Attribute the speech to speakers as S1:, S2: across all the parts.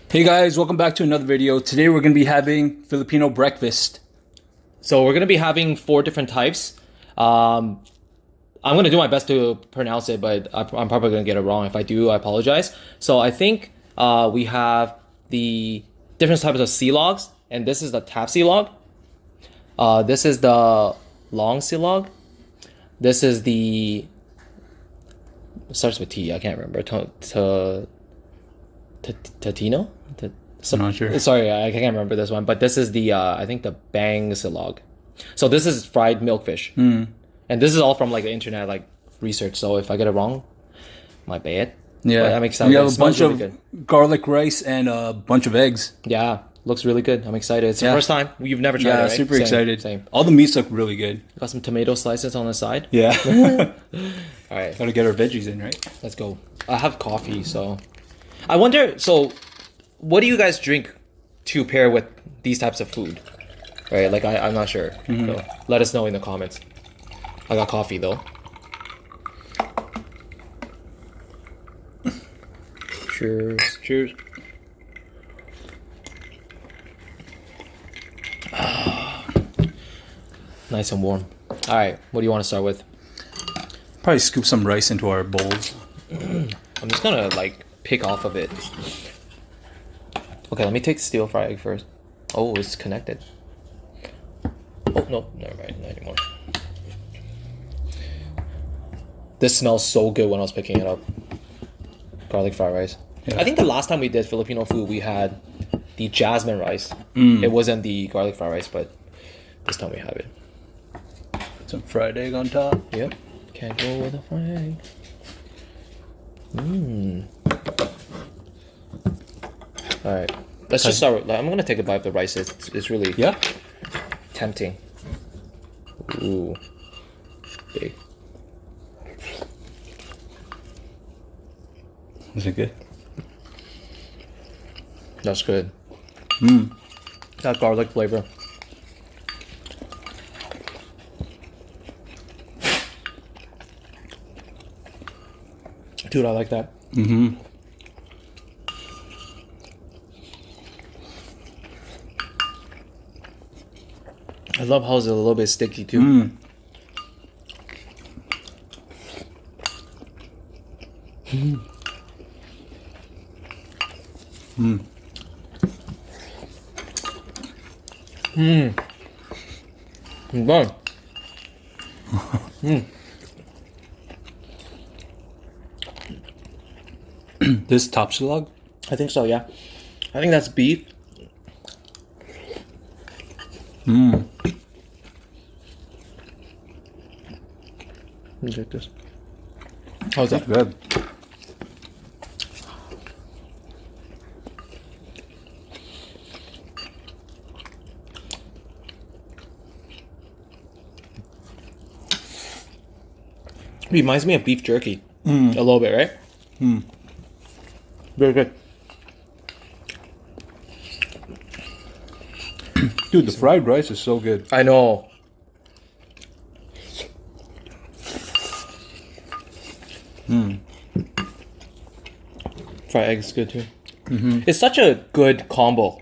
S1: Hey guys, welcome back to another video. Today we're going to be having Filipino breakfast.
S2: So we're gonna be having 4 different types. I'm gonna do my best to pronounce it, but I'm probably gonna get it wrong. If I do, I apologize. So I think we have the different types of sea logs, and this is the tap sea log. This is the long sea log. This is the it starts with T. I can't remember. Tatino.
S1: I'm not sure.
S2: Sorry, I can't remember this one, but this is the I think the bang silog. So this is fried milkfish, and this is all from like the internet like research. So if I get it wrong, my bad.
S1: Yeah,
S2: but I'm excited.
S1: We have
S2: It
S1: a bunch
S2: smells
S1: of
S2: really good.
S1: garlic rice and a bunch of eggs.
S2: Yeah, looks really good. I'm excited. It's the first time. You've never tried it, right?
S1: Super
S2: Same,
S1: excited.
S2: Same.
S1: All the meats look really good.
S2: Got some tomato slices on the side.
S1: Yeah.
S2: All right,
S1: Gotta get our veggies in, right?
S2: let's go. I have coffee, so I wonder. So, what do you guys drink to pair with these types of food? Right, like I'm not sure. So let us know in the comments. I got coffee though. Cheers. Cheers. Nice and warm. All right, what do you want to start with?
S1: Probably scoop some rice into our bowls.
S2: I'm just gonna like pick off of it. Okay, let me take steel fried egg first. Oh, it's connected. Oh no, never mind, not anymore. This smells so good when I was picking it up. Garlic fried rice.
S1: Yeah.
S2: I think the last time we did Filipino food, we had the jasmine rice. It wasn't the garlic fried rice, but this time we have it.
S1: Some fried egg on top.
S2: Yep. Can't go with a fried egg. All right. Let's just start with, I'm gonna take a bite of the rice. It's really tempting. Ooh, big.
S1: Is it good?
S2: That's good. That garlic flavor. Dude, I like that. I love how it's a little bit sticky too. I'm done.
S1: This top slug?
S2: I think so, yeah. I think that's beef. Let me check this. How's that?
S1: Good.
S2: Reminds me of beef jerky. A little bit, right? Very good.
S1: Dude, the fried rice is so good.
S2: I know. Fried eggs good too. It's such a good combo.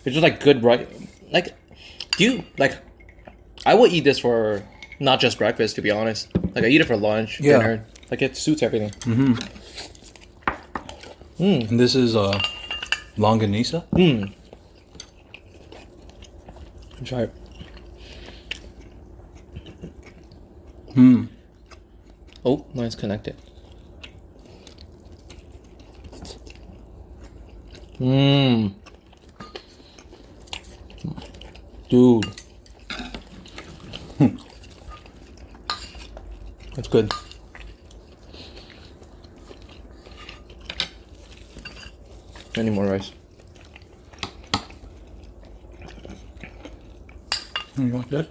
S2: It's just like good right. Like, do you like? I will eat this for not just breakfast, to be honest. Like I eat it for lunch, dinner. Like it suits everything.
S1: And this is longanisa.
S2: Try it. Oh, mine's connected. Dude. That's good. Any more rice?
S1: You want that?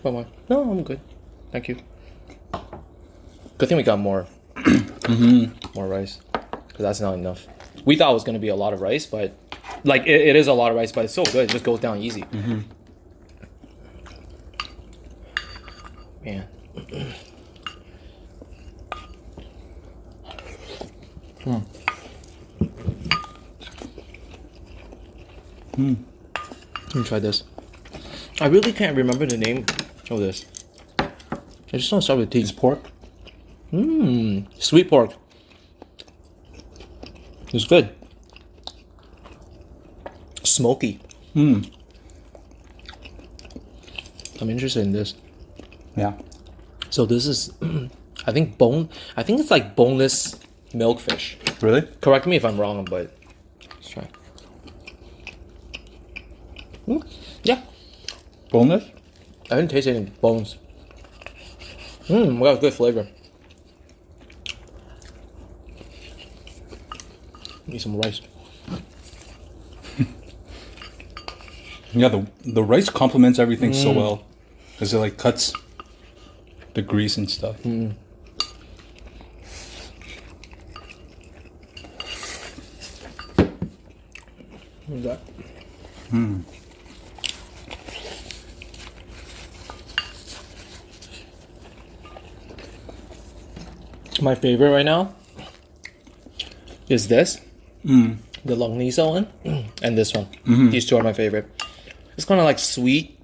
S2: Oh, no, I'm good. Thank you. Good thing we got more. More rice. Because that's not enough. We thought it was going to be a lot of rice, but... Like, it is a lot of rice, but it's so good. It just goes down easy. Man. Let me try this. I really can't remember the name of this. I just want to start with T.
S1: It's pork.
S2: Sweet pork. It's good. Smoky. I'm interested in this.
S1: Yeah.
S2: So this is, I think it's like boneless milkfish.
S1: Really?
S2: Correct me if I'm wrong, but let's try. Yeah,
S1: Boneless?
S2: I didn't taste any bones. We got good flavor. Need some rice.
S1: Yeah, the rice complements everything so well. Because it like cuts the grease and stuff.
S2: What's that? My favorite right now is this, the longanisa one, and this one. These two are my favorite. It's kind of like sweet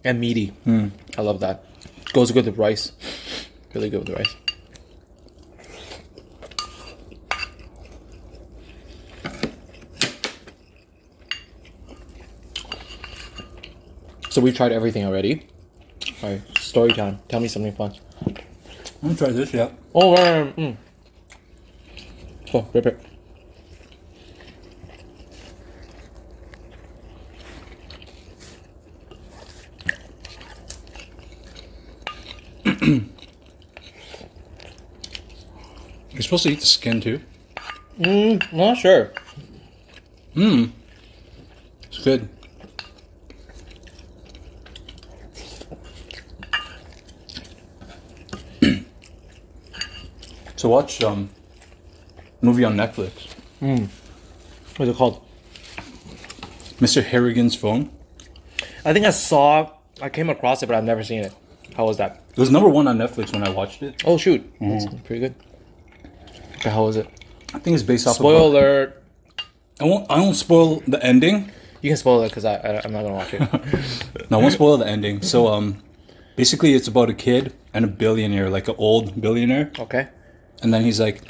S2: and meaty. I love that. Goes good with rice. Really good with rice. So we tried everything already. All right, story time. Tell me something fun.
S1: I'm gonna try this, yeah.
S2: Oh, oh, rip it.
S1: You're supposed to eat the skin too.
S2: Not sure.
S1: It's good. So watch movie on Netflix.
S2: What's it called?
S1: Mr. Harrigan's Phone.
S2: I think I came across it, but I've never seen it. How was that?
S1: It was #1 on Netflix when I watched it.
S2: Oh, shoot. That's pretty good. Okay, how was it?
S1: I think it's based off
S2: Spoiler
S1: of
S2: alert.
S1: I won't spoil the ending.
S2: You can spoil it because I'm not going to watch it.
S1: No, I won't spoil the ending. So basically it's about a kid and a billionaire, like an old billionaire.
S2: Okay.
S1: And then he's like,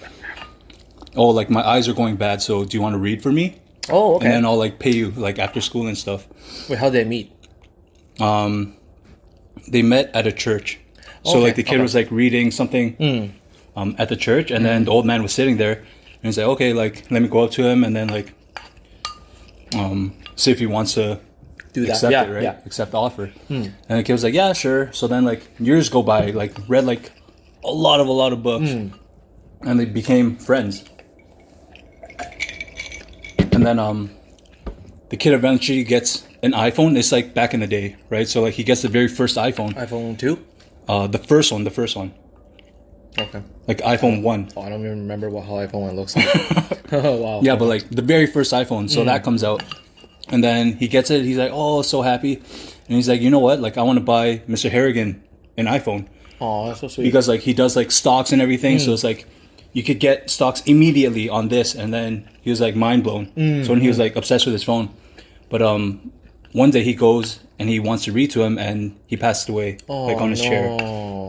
S1: oh, like my eyes are going bad, so do you want to read for me?
S2: Oh, okay.
S1: And then I'll like pay you like after school and stuff.
S2: Wait, how'd they meet?
S1: They met at a church. So
S2: Okay,
S1: like the kid was like reading something at the church, and then the old man was sitting there, and he's like, okay, like let me go up to him and then like see if he wants to
S2: Do that.
S1: accept
S2: Yeah,
S1: it, right?
S2: yeah.
S1: Accept the offer. And the kid was like, yeah, sure. So then like years go by, like read like a lot of books, and they became friends. And then the kid eventually gets an iPhone. It's like back in the day, right? So like he gets the very first iPhone.
S2: iPhone 2?
S1: The first one.
S2: Okay.
S1: Like iPhone 1.
S2: Oh, I don't even remember how iPhone 1 looks like. Oh, wow.
S1: Yeah, but like the very first iPhone. So that comes out. And then he gets it. He's like, oh, so happy. And he's like, you know what? Like I want to buy Mr. Harrigan an iPhone.
S2: Oh, that's so sweet.
S1: Because like he does like stocks and everything. So it's like you could get stocks immediately on this. And then he was like mind blown. So he was like obsessed with his phone. But one day he goes and he wants to read to him, and he passed away like on his chair.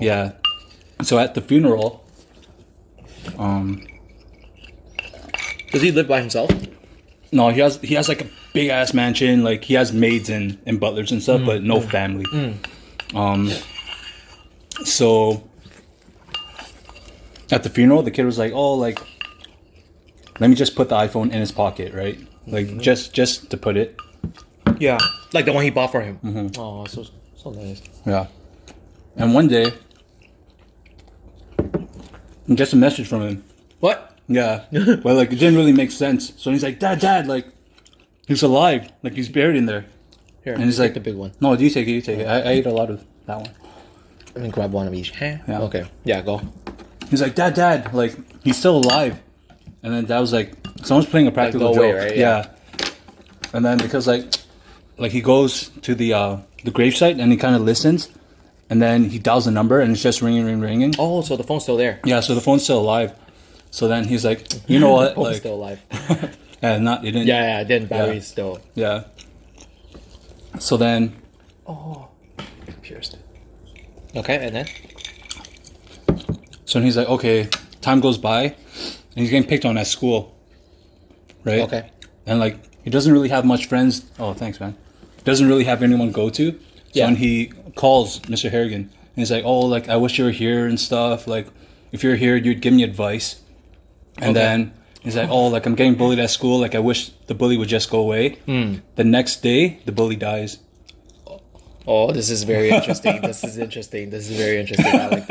S1: Yeah. So at the funeral,
S2: does he live by himself?
S1: no, he has like a big ass mansion, like he has maids and butlers and stuff, but no family. So at the funeral, the kid was like, oh, like let me just put the iPhone in his pocket, right? Like just to put it.
S2: Yeah. Like the one he bought for him. Oh, so nice.
S1: Yeah. And one day, he gets a message from him.
S2: What?
S1: Yeah. Well, like, it didn't really make sense. So he's like, Dad, like, he's alive. Like, he's buried in there.
S2: Here,
S1: And he's
S2: take
S1: like,
S2: the big one.
S1: no, you take it. I ate a lot of that one.
S2: Let me grab one of each.
S1: Yeah.
S2: Okay. Yeah, go.
S1: He's like, Dad, like, he's still alive. And then Dad was like, someone's playing a practical
S2: go
S1: joke.
S2: away, right?
S1: Yeah. And then because, like he goes to the gravesite and he kind of listens. And then he dials the number and it's just ringing.
S2: Oh, so the phone's still there.
S1: Yeah, so the phone's still alive. So then he's like, you know what?
S2: Phone's
S1: Like,
S2: still alive.
S1: it didn't.
S2: Yeah, then battery's still.
S1: Yeah. So then,
S2: Oh, pierced. Okay, and then?
S1: so he's like, okay, time goes by, and he's getting picked on at school, right?
S2: Okay.
S1: And like, he doesn't really have much friends. Oh, thanks, man. Doesn't really have anyone to go to. So
S2: Yeah.
S1: when he calls Mr. Harrigan, and he's like, oh, like, I wish you were here and stuff. Like, if you're here, you'd give me advice. And then he's like, oh, like, I'm getting bullied at school. Like, I wish the bully would just go away. The next day, the bully dies.
S2: Oh, this is very interesting. This is very interesting. I like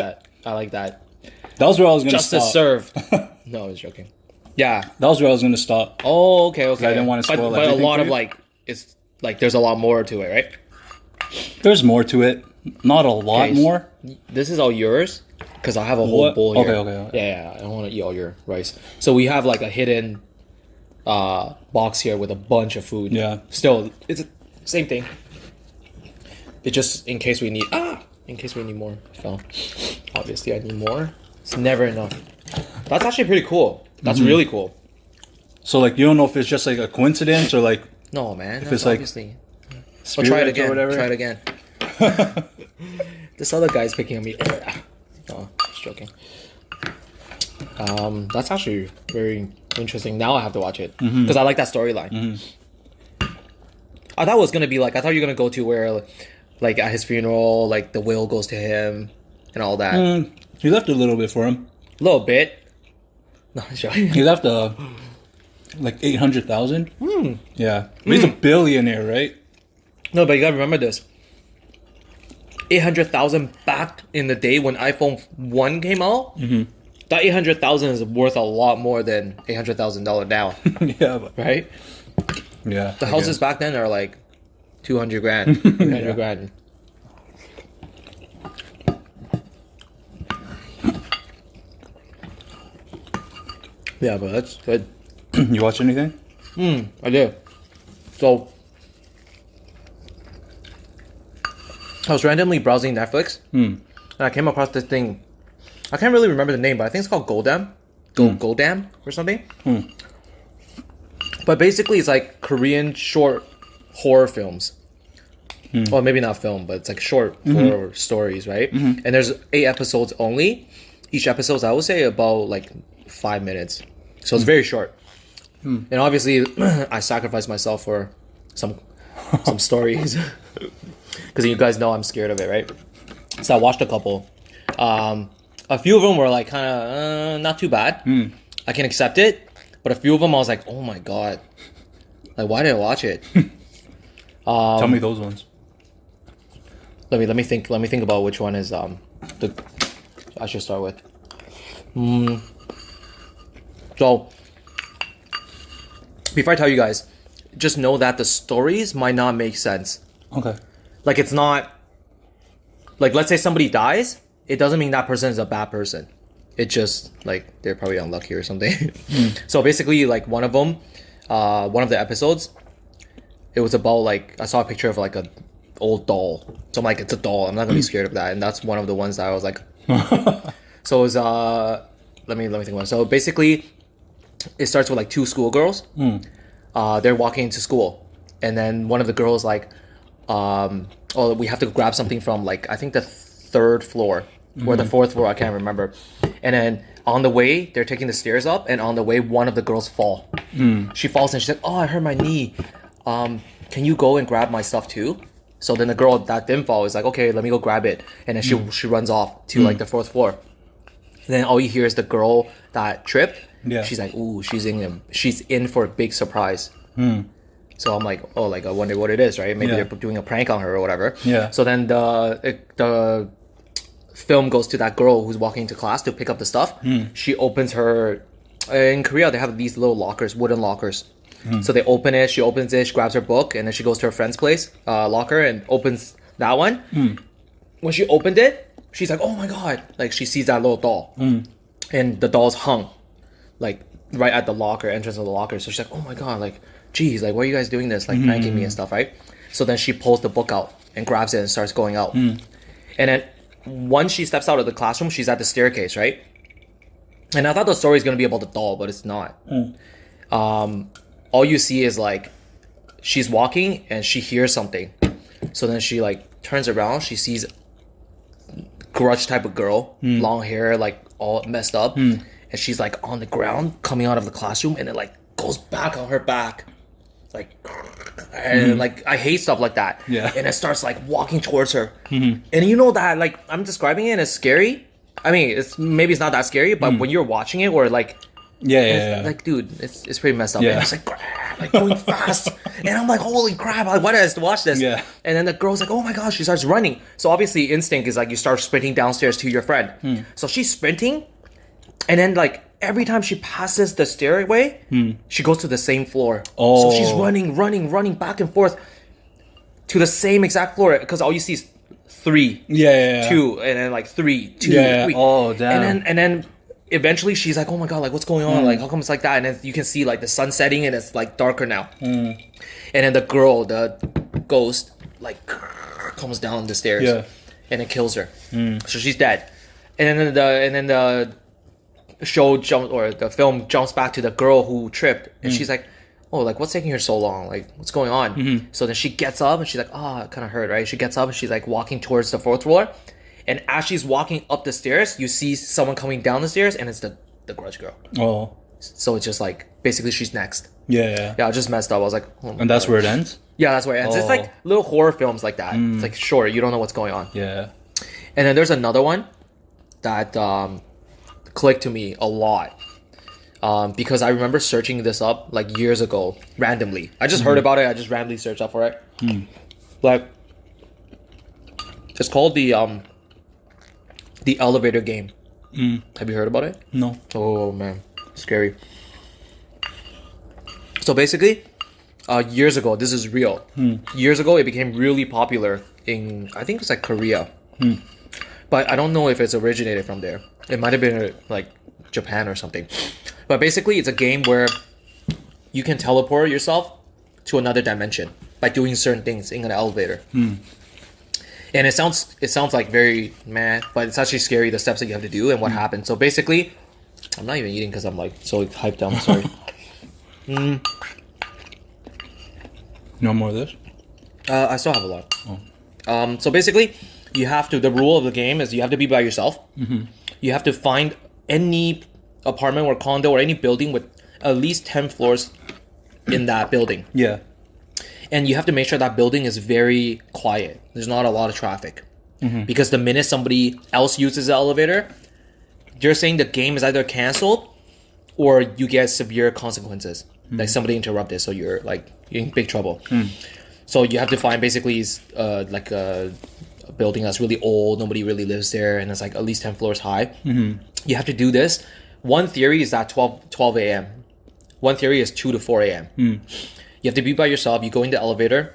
S2: that.
S1: That was where I was going to
S2: Justice
S1: stop.
S2: served. No, I was joking. Yeah.
S1: That was where I was going to stop.
S2: Oh, okay.
S1: I didn't want to spoil
S2: but a
S1: everything
S2: lot
S1: for
S2: of
S1: you.
S2: like, it's like there's a lot more to it, right?
S1: There's more to it. Not a lot
S2: Okay,
S1: more.
S2: This is all yours because I have a whole
S1: What?
S2: bowl here.
S1: Okay.
S2: Yeah. I don't want to eat all your rice. So we have like a hidden box here with a bunch of food.
S1: Yeah.
S2: Still, it's the same thing. It just in case we need more. So obviously I need more. It's never enough. That's actually pretty cool. That's really cool.
S1: So, like, you don't know if it's just, like, a coincidence or, like,
S2: No, man.
S1: If it's like
S2: obviously.
S1: spirits
S2: Try it again.
S1: or whatever.
S2: Try it again. This other guy's picking on me. Oh, just joking. That's actually very interesting. Now I have to watch it because I like that storyline. I thought it was gonna be like, I thought you were gonna go to where, like at his funeral, like the will goes to him and all that.
S1: He left a little bit for him.
S2: A little bit. No, I'm joking.
S1: He left like 800,000. Yeah, but he's a billionaire, right?
S2: No, but you gotta remember this. 800,000 back in the day when iPhone 1 came out. That 800,000 is worth a lot more than $800,000 now,
S1: Yeah, but,
S2: right?
S1: yeah.
S2: The
S1: I
S2: houses
S1: guess.
S2: back then are like 200 grand, 300 grand. Yeah, but that's good.
S1: You watch anything?
S2: I do. So, I was randomly browsing Netflix, and I came across this thing. I can't really remember the name, but I think it's called Goedam. Goedam or something. But basically, it's like Korean short horror films. Well, maybe not film, but it's like short horror stories, right? And there's 8 episodes only. Each episode, I would say, about like 5 minutes. So it's very short. And obviously, I sacrificed myself for some stories. Because you guys know I'm scared of it, right? So I watched a couple. A few of them were like kind of not too bad. I can accept it. But a few of them I was like, oh my god. Like, why did I watch it?
S1: Tell me those ones.
S2: Let me think about which one is the I should start with. So before I tell you guys, just know that the stories might not make sense.
S1: Okay.
S2: Like, it's not like, let's say somebody dies, it doesn't mean that person is a bad person. It just like they're probably unlucky or something. So basically, like one of them, one of the episodes, it was about like, I saw a picture of like a old doll. So I'm like, it's a doll. I'm not gonna be scared of that. And that's one of the ones that I was like. So it was let me think about it. So basically, it starts with like 2 schoolgirls. They're walking into school, and then one of the girls like, oh, we have to grab something from like, I think the 3rd floor or the 4th floor, I can't remember. And then on the way, they're taking the stairs up, and on the way, one of the girls fall. She falls and she's like, oh, I hurt my knee. Can you go and grab my stuff too? So then the girl that didn't fall is like, okay, let me go grab it. And then she runs off to like the 4th floor. And then all you hear is the girl that tripped.
S1: Yeah.
S2: She's like, ooh, she's in for a big surprise. So I'm like, oh, like I wonder what it is, right? Maybe they're doing a prank on her or whatever.
S1: Yeah.
S2: So then the film goes to that girl who's walking to class to pick up the stuff. She opens her. In Korea, they have these little lockers, wooden lockers. So they open it. She opens it. She grabs her book, and then she goes to her friend's place, locker, and opens that one. When she opened it, she's like, "Oh my god!" Like she sees that little doll, and the doll's hung, like right at the locker entrance of the locker. So she's like, "Oh my god!" Like, geez, like why are you guys doing this? Like pranking me and stuff, right? So then she pulls the book out and grabs it and starts going out. And then once she steps out of the classroom, she's at the staircase, right? And I thought the story is gonna be about the doll, but it's not. All you see is like she's walking and she hears something, So then she like turns around, she sees grudge type of girl, long hair, like all messed up, and she's like on the ground coming out of the classroom, and it like goes back on her back, like, and like I hate stuff like that.
S1: Yeah.
S2: And it starts like walking towards her, and you know that like I'm describing it as scary. I mean, it's maybe it's not that scary, but when you're watching it, or like, like, dude, it's pretty messed up.
S1: Yeah.
S2: And it's like going fast, and I'm like, holy crap! Like, why did I have to watch this?
S1: Yeah.
S2: And then the girl's like, oh my gosh, she starts running. So obviously, instinct is like you start sprinting downstairs to your friend. So she's sprinting, and then like every time she passes the stairway, she goes to the same floor.
S1: Oh.
S2: So she's running back and forth to the same exact floor, because all you see is 3, 2, and then like 3, 2, 3.
S1: Oh, damn.
S2: And then eventually she's like, oh my god, like what's going on? Like how come it's like that? And then you can see like the sun setting and it's like darker now. And then the girl, the ghost, like comes down the stairs and it kills her. So she's dead. And then the show jumps, or the film jumps back to the girl who tripped, and she's like, oh, like what's taking her so long? Like what's going on? So then she gets up and she's like, it kind of hurt, right? She gets up and she's like walking towards the 4th floor, and as she's walking up the stairs, you see someone coming down the stairs, and it's the grudge girl.
S1: Oh.
S2: So it's just like basically she's next.
S1: Yeah.
S2: I just messed up. I was like, oh
S1: And that's where it ends?
S2: Yeah, that's where it ends. It's like little horror films like that. It's like, sure, you don't know what's going on.
S1: Yeah.
S2: And then there's another one that clicked to me a lot, because I remember searching this up like years ago randomly. I just heard about it. I just randomly searched up for it. Like, it's called the elevator game. Have you heard about it?
S1: No.
S2: Oh man, scary. So basically, years ago, this is real. Years ago, it became really popular in, I think it's like Korea. But I don't know if it's originated from there. It might have been like Japan or something. But basically, it's a game where you can teleport yourself to another dimension by doing certain things in an elevator. And it sounds like very meh, but it's actually scary, the steps that you have to do and what happens. So basically, I'm not even eating because I'm like so hyped up. I'm sorry.
S1: No more of this?
S2: I still have a lot. So basically, the rule of the game is you have to be by yourself. You have to find any apartment or condo or any building with at least 10 floors in that building.
S1: Yeah.
S2: And you have to make sure that building is very quiet. There's not a lot of traffic. Because the minute somebody else uses the elevator, they're saying the game is either canceled or you get severe consequences. Like somebody interrupted, so you're in big trouble. So you have to find basically like a building that's really old, nobody really lives there, and it's like at least 10 floors high. You have to do this. One theory is that 12 a.m. One theory is 2 to 4 a.m. You have to be by yourself. You go in the elevator,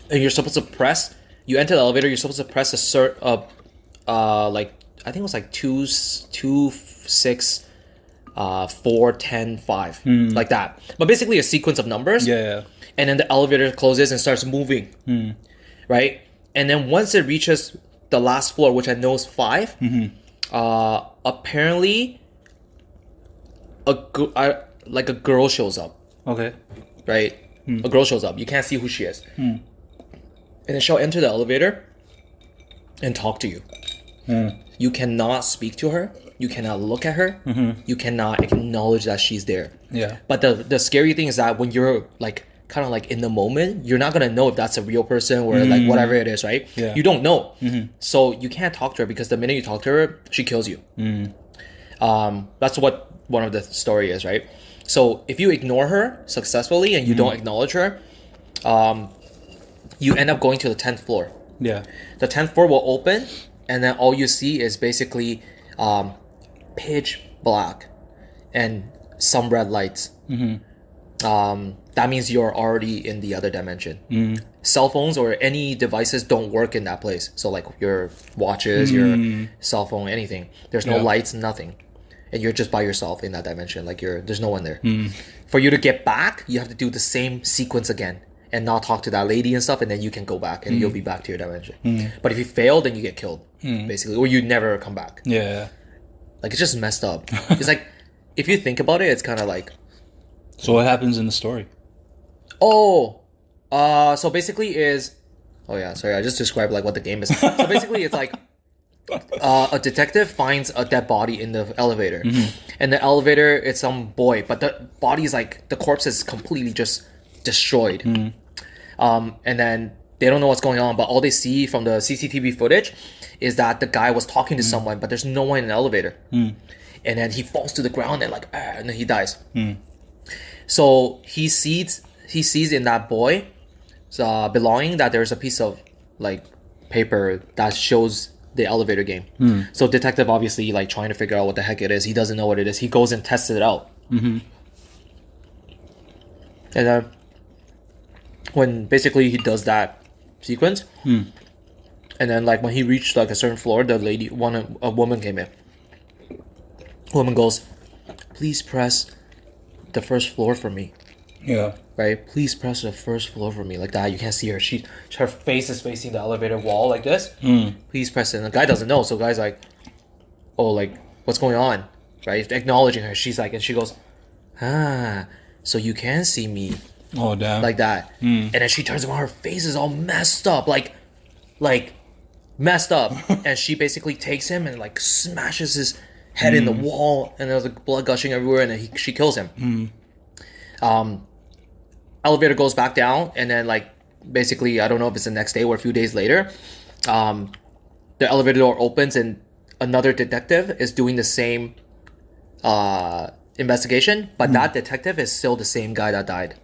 S2: and you're supposed to press. You enter the elevator. You're supposed to press like I think it was like 2, 6, 4, 10, 5, like that. But basically a sequence of numbers.
S1: Yeah.
S2: And then the elevator closes and starts moving, right? And then once it reaches the last floor, which I know is 5, apparently a girl shows up.
S1: Okay.
S2: Right? A girl shows up. You can't see who she is. And then she'll enter the elevator and talk to you. You cannot speak to her. You cannot look at her. You cannot acknowledge that she's there.
S1: Yeah.
S2: But the scary thing is that when you're like kind of like in the moment, you're not gonna know if that's a real person or like whatever it is, right?
S1: Yeah.
S2: You don't know. So you can't talk to her because the minute you talk to her, she kills you. That's what one of the story is, right? So if you ignore her successfully and you don't acknowledge her, you end up going to the 10th floor.
S1: Yeah.
S2: The 10th floor will open, and then all you see is basically pitch black and some red lights. That means you're already in the other dimension. Cell phones or any devices don't work in that place. So like your watches, your cell phone, anything. There's no lights, nothing. And you're just by yourself in that dimension. Like there's no one there. For you to get back, you have to do the same sequence again and not talk to that lady and stuff, and then you can go back and you'll be back to your dimension. But if you fail, then you get killed, basically, or you never come back.
S1: Yeah.
S2: Like it's just messed up. It's like if you think about it, it's kind of like.
S1: So what happens in the story?
S2: So basically is Oh yeah, sorry. I just described like what the game is. So basically, it's like a detective finds a dead body in the elevator, and the elevator it's some boy, but the body is like the corpse is completely just destroyed. And then they don't know what's going on, but all they see from the CCTV footage is that the guy was talking to someone, but there's no one in the elevator. And then he falls to the ground and like, and then he dies. So he sees in that boy belonging that there's a piece of like paper that shows the elevator game. So detective obviously like trying to figure out what the heck it is. He doesn't know what it is. He goes and tests it out. And then when basically he does that sequence, and then like when he reached like a certain floor, the a woman came in. Woman goes, "Please press the first floor for me."
S1: Yeah.
S2: Right? "Please press the first floor for me." Like that. You can't see her. Her face is facing the elevator wall like this. "Please press it." And the guy doesn't know. So the guy's like, "Oh, like, what's going on?" Right? Acknowledging her. She's like, and she goes, "Ah, so you can see me."
S1: Oh, damn.
S2: Like that. And then she turns around. Her face is all messed up. Like messed up. And she basically takes him and like smashes his head in the wall. And there's like blood gushing everywhere. And then she kills him. Elevator goes back down, and then like basically I don't know if it's the next day or a few days later, the elevator door opens and another detective is doing the same investigation, but that detective is still the same guy that died.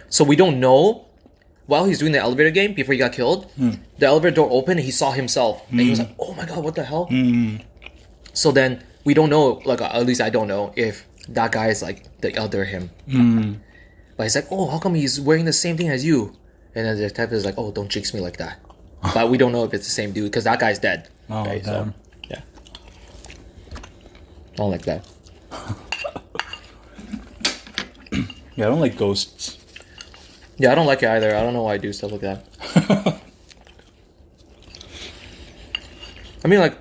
S2: So we don't know. While he's doing the elevator game before he got killed, the elevator door opened and he saw himself, and he was like, "Oh my god, what the hell?" So then we don't know, like at least I don't know if that guy is like the other him. But he's like, "Oh, how come he's wearing the same thing as you?" And then the detective is like, "Oh, don't jinx me like that." But we don't know if it's the same dude because that guy's dead.
S1: Oh,
S2: right?
S1: damn.
S2: So, yeah. Don't like that.
S1: Yeah, I don't like ghosts.
S2: Yeah, I don't like it either. I don't know why I do stuff like that. I mean, like,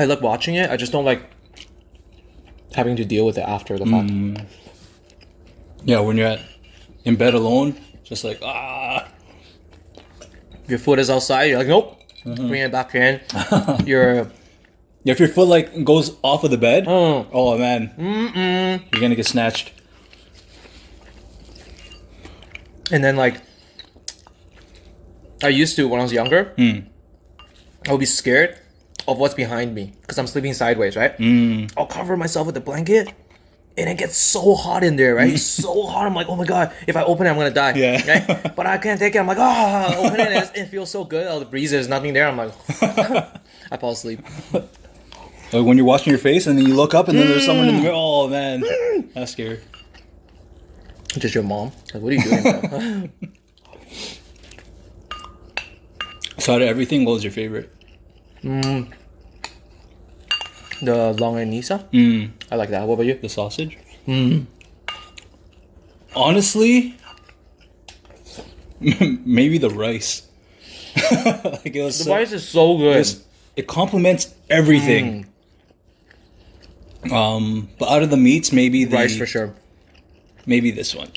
S2: I like watching it. I just don't like having to deal with it after the fact.
S1: Yeah, when you're in bed alone, just like, ah.
S2: If your foot is outside, you're like, nope. Bring it back in. You're...
S1: If your foot like goes off of the bed, oh man, you're gonna get snatched.
S2: And then like, I used to when I was younger, I would be scared of what's behind me because I'm sleeping sideways, right? I'll cover myself with a blanket, and it gets so hot in there, right? So hot. I'm like, oh my god, if I open it, I'm gonna die.
S1: Yeah.
S2: Right? But I can't take it. I'm like, open it. And it feels so good. All the breeze, there's nothing there. I'm like, I fall asleep.
S1: Like when you're washing your face and then you look up and then there's someone in the mirror. Oh man, that's scary.
S2: Just your mom. Like, what are you doing, bro?
S1: So out of everything, what was your favorite?
S2: The longanisa. I like that. What about you?
S1: The sausage? Honestly, maybe the rice. Like it was
S2: The rice is so good.
S1: It complements everything. But out of the meats, maybe the
S2: Rice for sure.
S1: Maybe this one.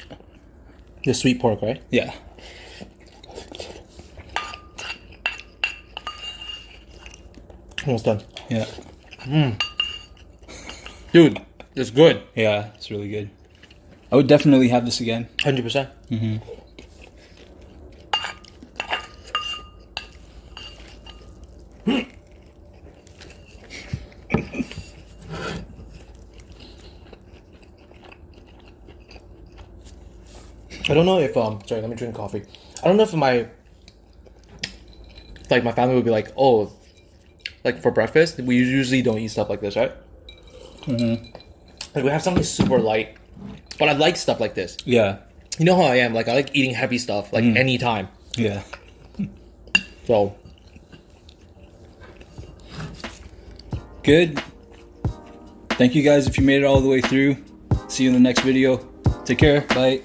S2: The sweet pork, right?
S1: Yeah.
S2: Almost done.
S1: Yeah.
S2: Dude, it's good.
S1: Yeah, it's really good. I would definitely have this again.
S2: 100%. I don't know if sorry, let me drink coffee. I don't know if my family would be like, oh, like for breakfast we usually don't eat stuff like this, right? Like we have something super light, but I like stuff like this.
S1: Yeah.
S2: You know how I am, like I like eating heavy stuff like anytime.
S1: Yeah.
S2: So
S1: good. Thank you guys if you made it all the way through. See you in the next video. Take care. Bye.